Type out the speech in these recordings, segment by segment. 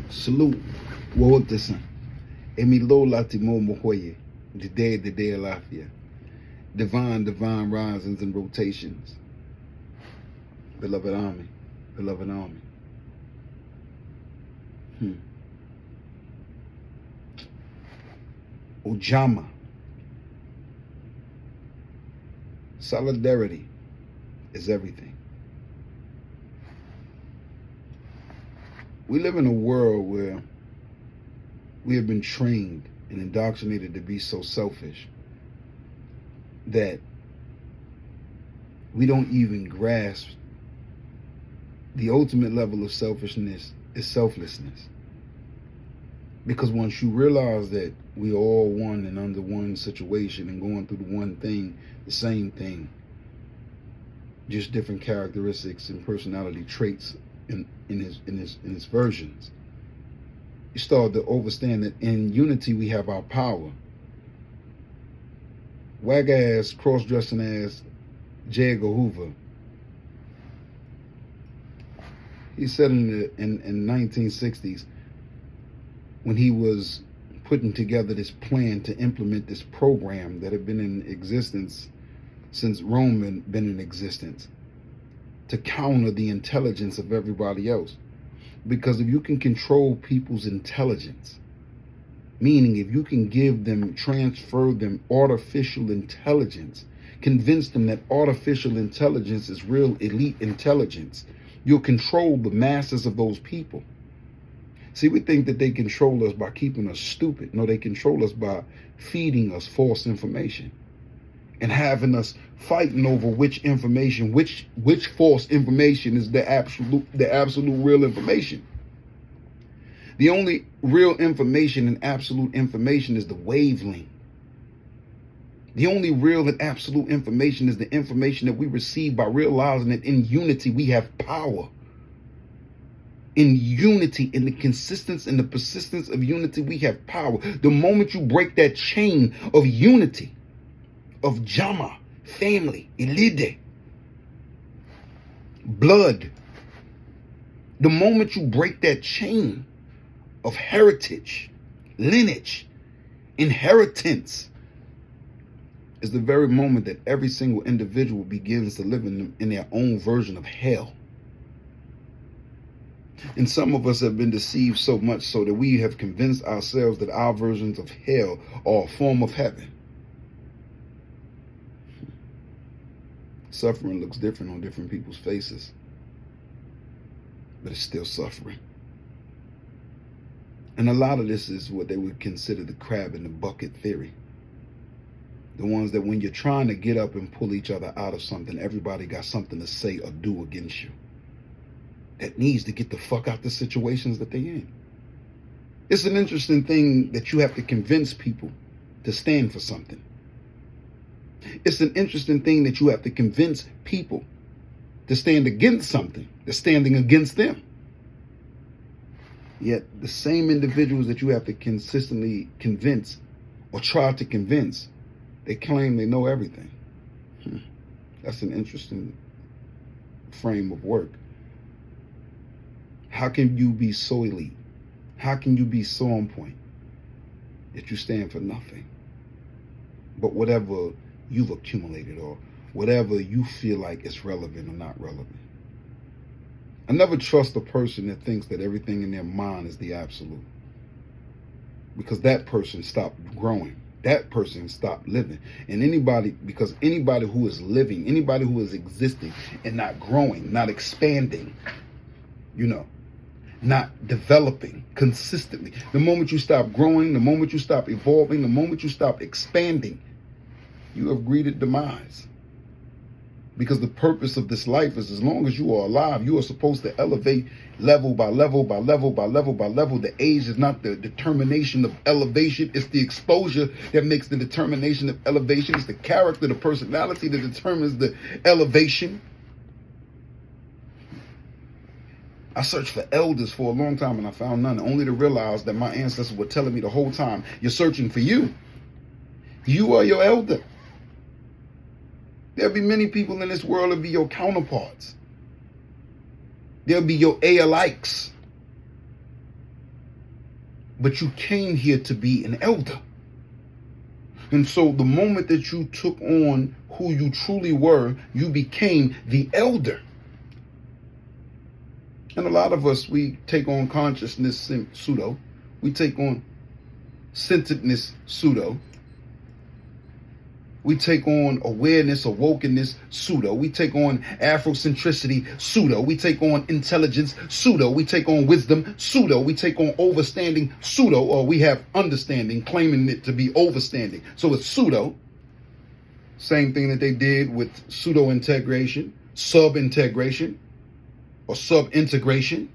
Salute. Wotesan. Emi lo latimo mohoye. The day of Lafia. Divine risings and rotations. Beloved army. Beloved army. Ujamaa. Solidarity is everything. We live in a world where we have been trained and indoctrinated to be so selfish that we don't even grasp the ultimate level of selfishness is selflessness. Because once you realize that we are all one and under one situation and going through the one thing, the same thing, just different characteristics and personality traits in his versions, you start to understand that in unity we have our power. Wag ass, cross-dressing ass J. Edgar Hoover, he said in the 1960s, when he was putting together this plan to implement this program that had been in existence since Rome had been in existence, to counter the intelligence of everybody else. Because if you can control people's intelligence, meaning if you can transfer them artificial intelligence, convince them that artificial intelligence is real elite intelligence, you'll control the masses of those people. See, we think that they control us by keeping us stupid. No, they control us by feeding us false information and having us fighting over which false information is the absolute real information. The only real information and absolute information is the wavelength. The only real and absolute information is the information that we receive by realizing that in unity we have power. In unity, in the consistency and the persistence of unity, we have power. The moment you break that chain of unity, of Ujamaa, family, Ilide, blood, the moment you break that chain of heritage, lineage, inheritance, is the very moment that every single individual begins to live in their own version of hell. And some of us have been deceived so much so that we have convinced ourselves that our versions of hell are a form of heaven. Suffering looks different on different people's faces, but it's still suffering. And a lot of this is what they would consider the crab in the bucket theory. The ones that when you're trying to get up and pull each other out of something, everybody got something to say or do against you that needs to get the fuck out the situations that they're in. It's an interesting thing that you have to convince people to stand for something. It's an interesting thing that you have to convince people to stand against something that's standing against them. Yet the same individuals that you have to consistently convince or try to convince, they claim they know everything. That's an interesting frame of work. How can you be so elite? How can you be so on point that you stand for nothing but whatever you've accumulated or whatever you feel like is relevant or not relevant? I never trust a person that thinks that everything in their mind is the absolute, because that person stopped growing. That person stopped living. And anybody who is living, anybody who is existing and not growing, not expanding, not developing consistently. The moment you stop growing, the moment you stop evolving, the moment you stop expanding, you have greeted demise. Because the purpose of this life is, as long as you are alive, you are supposed to elevate level by level by level by level by level. The age is not the determination of elevation. It's the exposure that makes the determination of elevation. It's the character, the personality that determines the elevation. I searched for elders for a long time and I found none, only to realize that my ancestors were telling me the whole time, you're searching for you. You are your elder. There'll be many people in this world that'll be your counterparts. There'll be your alikes. but you came here to be an elder. And so the moment that you took on who you truly were, you became the elder. And a lot of us, we take on consciousness pseudo. We take on centeredness pseudo. We take on awareness, awokenness, pseudo. We take on Afrocentricity, pseudo. We take on intelligence, pseudo. We take on wisdom, pseudo. We take on overstanding, pseudo. Or we have understanding, claiming it to be overstanding. So it's pseudo. Same thing that they did with pseudo-integration, sub-integration, or sub-integration.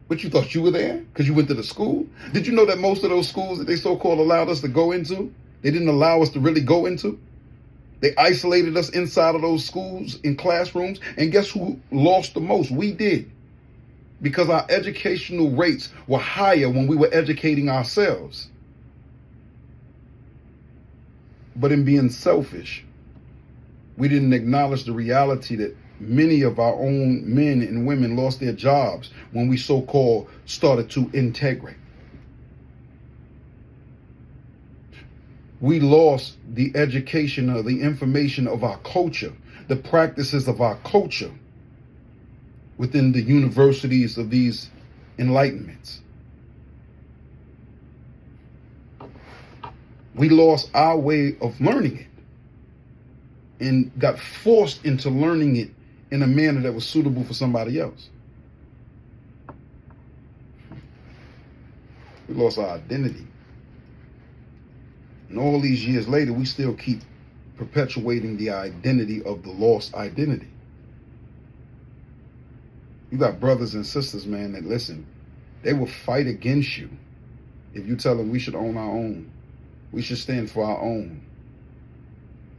But you thought you were there because you went to the school? Did you know that most of those schools that they so-called allowed us to go into, they didn't allow us to really go into? They isolated us inside of those schools in classrooms. And guess who lost the most? We did. Because our educational rates were higher when we were educating ourselves. But in being selfish, we didn't acknowledge the reality that many of our own men and women lost their jobs when we so-called started to integrate. We lost the education or the information of our culture, the practices of our culture within the universities of these enlightenments. We lost our way of learning it and got forced into learning it in a manner that was suitable for somebody else. We lost our identity. And all these years later, we still keep perpetuating the identity of the lost identity. You got brothers and sisters, man, that listen, they will fight against you if you tell them we should own our own. We should stand for our own.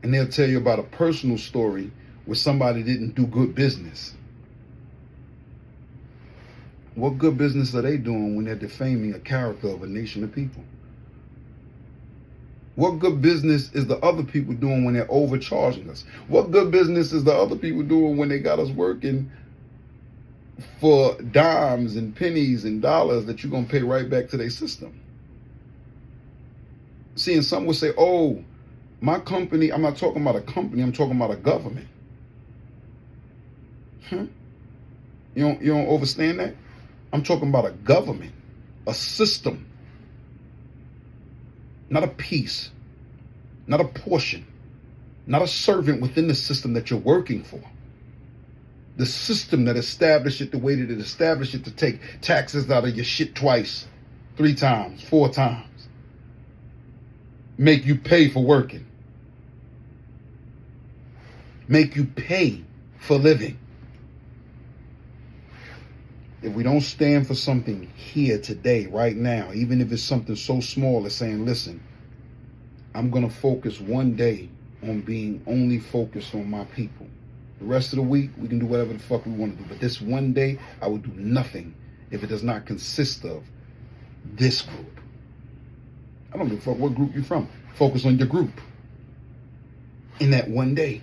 And they'll tell you about a personal story where somebody didn't do good business. What good business are they doing when they're defaming a character of a nation of people? What good business is the other people doing when they're overcharging us? What good business is the other people doing when they got us working for dimes and pennies and dollars that you're going to pay right back to their system? See, and some will say, oh, my company, I'm not talking about a company, I'm talking about a government. You don't understand that? I'm talking about a government, a system. Not a piece, not a portion, not a servant within the system that you're working for. The system that established it the way that it established it to take taxes out of your shit twice, 3 times, 4 times. Make you pay for working. Make you pay for living. If we don't stand for something here today, right now, even if it's something so small as saying, listen, I'm going to focus one day on being only focused on my people. The rest of the week, we can do whatever the fuck we want to do. But this one day, I will do nothing if it does not consist of this group. I don't give a fuck what group you're from. Focus on your group in that one day.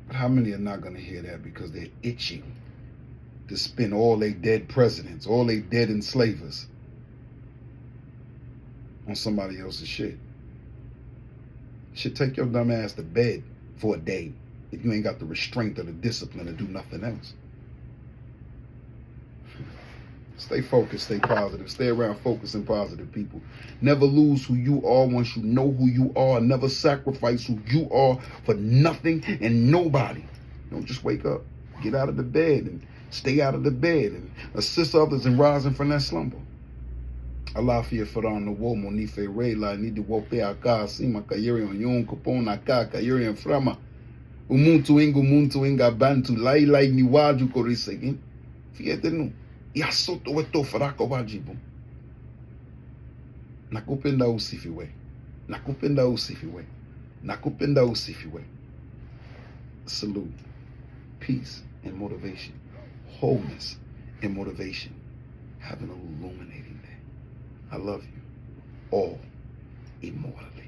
But how many are not going to hear that because they're itching to spend all their dead presidents, all their dead enslavers on somebody else's shit? Should take your dumb ass to bed for a day if you ain't got the restraint or the discipline to do nothing else. Stay focused, stay positive, stay around focused and positive people. Never lose who you are once you know who you are. Never sacrifice who you are for nothing and nobody. Don't just wake up, get out of the bed and stay out of the bed and assist others in rising from that slumber. Alafia farano womo ni fe rela ni de wope aka sima kayeri on yon kupon aka kayeri en frama. Umuntu inga bantu lai ni waju korisegin. Fíjate no. Yasoto weto farako wajibu. Nakupenda usifiwe. Nakupenda usifiwe. Nakupenda usifiwe. Salute. Peace and motivation. Wholeness and motivation. Have an illuminating day. I love you all immortally.